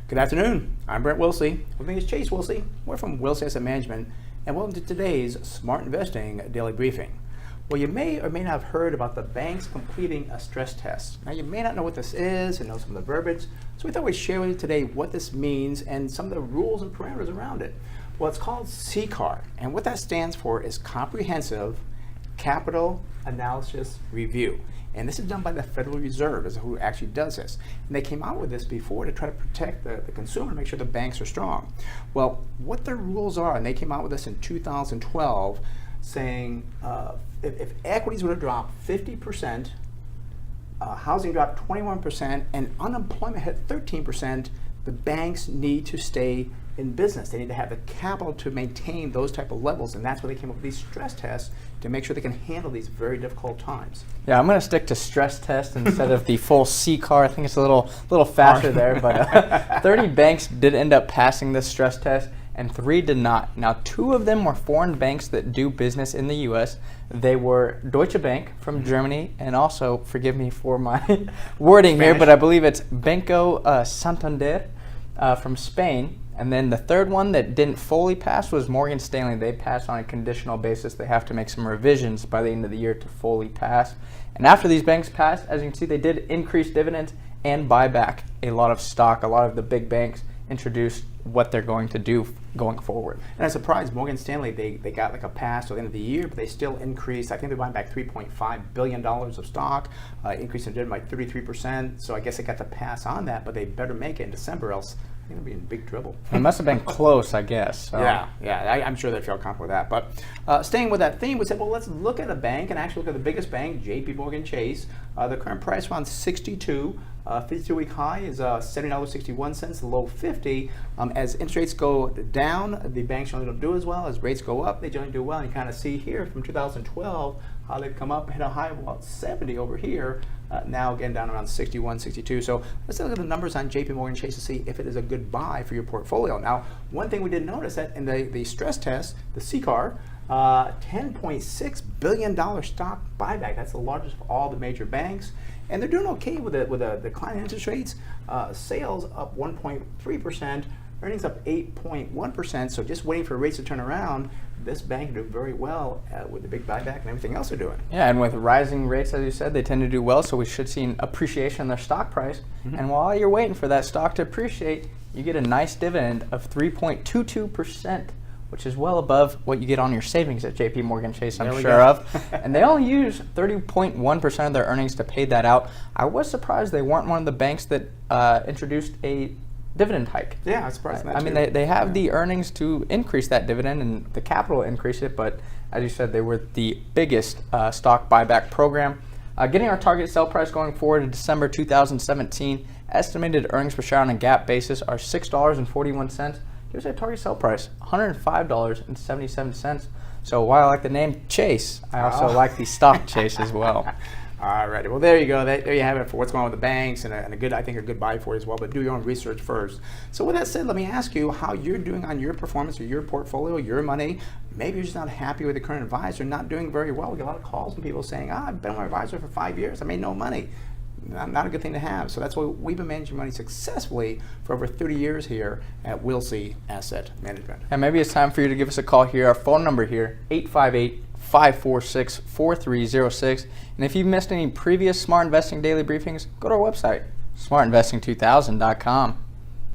Good afternoon. I'm Brent Wilsey. With me is Chase Wilsey. We're from Wilsey Asset Management, and welcome to today's Smart Investing Daily Briefing. Well, you may or may not have heard about the banks completing a stress test. Now, you may not know what this is and know some of the verbiage, so we thought we'd share with you today what this means and some of the rules and parameters around it. Well, it's called CCAR, and what that stands for is Comprehensive Capital Analysis Review. And this is done by the Federal Reserve, is who actually does this. And they came out with this before to try to protect the consumer and make sure the banks are strong. Well, what the rules are, and they came out with this in 2012, saying if equities would have dropped 50%, housing dropped 21%, and unemployment hit 13%, the banks need to stay in business. They need to have the capital to maintain those type of levels, and that's why they came up with these stress tests to make sure they can handle these very difficult times. Yeah, I'm going to stick to stress test instead of the full CCAR. I think it's a little faster there, but 30 banks did end up passing this stress test, and 3 did not. Now, 2 of them were foreign banks that do business in the U.S. They were Deutsche Bank from Germany, and also, forgive me for my wording Spanish here, but I believe it's Banco Santander from Spain. And then the third one that didn't fully pass was Morgan Stanley. They passed on a conditional basis. They have to make some revisions by the end of the year to fully pass. And after these banks passed, as you can see, they did increase dividends and buy back a lot of stock. A lot of the big banks introduced what they're going to do going forward. And I'm surprised Morgan Stanley, they got like a pass till the end of the year, but they still increased. I think they're buying back $3.5 billion of stock, increasing dividend by 33%. So I guess they got the pass on that, but they better make it in December, else they're going to be in big trouble. It must have been close, I guess. So. Yeah, I'm sure they feel comfortable with that. But staying with that theme, we said, well, let's look at a bank and actually look at the biggest bank, JPMorgan Chase. The current price around 62. 52-week high is $70.61, the low 50. As interest rates go down, the banks generally don't do as well. As rates go up, they generally do well. And you kind of see here from 2012 how they've come up, hit a high of about 70 over here. Now again down around 61, 62. So let's look at the numbers on JPMorgan Chase to see if it is a good buy for your portfolio. Now, one thing we did notice that in the stress test, the CCAR, $10.6 billion stock buyback. That's the largest of all the major banks. And they're doing okay with the decline in interest rates. Sales up 1.3%, earnings up 8.1%. So just waiting for rates to turn around, this bank will do very well with the big buyback and everything else they're doing. Yeah, and with rising rates, as you said, they tend to do well, so we should see an appreciation in their stock price. Mm-hmm. And while you're waiting for that stock to appreciate, you get a nice dividend of 3.22%, which is well above what you get on your savings at JPMorgan Chase, I'm sure of. And they only use 30.1% of their earnings to pay that out. I was surprised they weren't one of the banks that introduced a dividend hike. Yeah, I was surprised. I mean, they have the earnings to increase that dividend and the capital to increase it, but as you said, they were the biggest stock buyback program. Getting our target sell price going forward in December 2017, estimated earnings per share on a GAAP basis are $6.41. Here's our target sell price, $105.77. So while I like the name Chase, I also like the stock Chase as well. All righty. Well, there you go. There you have it for what's going on with the banks, and a good, I think, a good buy for you as well. But do your own research first. So with that said, let me ask you how you're doing on your performance or your portfolio, your money. Maybe you're just not happy with the current advisor, not doing very well. We get a lot of calls from people saying, I've been with my advisor for 5 years. I made no money. Not a good thing to have. So that's why we've been managing money successfully for over 30 years here at Wilsey Asset Management. And maybe it's time for you to give us a call here. Our phone number here, 858-546-4306. And if you've missed any previous Smart Investing Daily Briefings, go to our website, smartinvesting2000.com.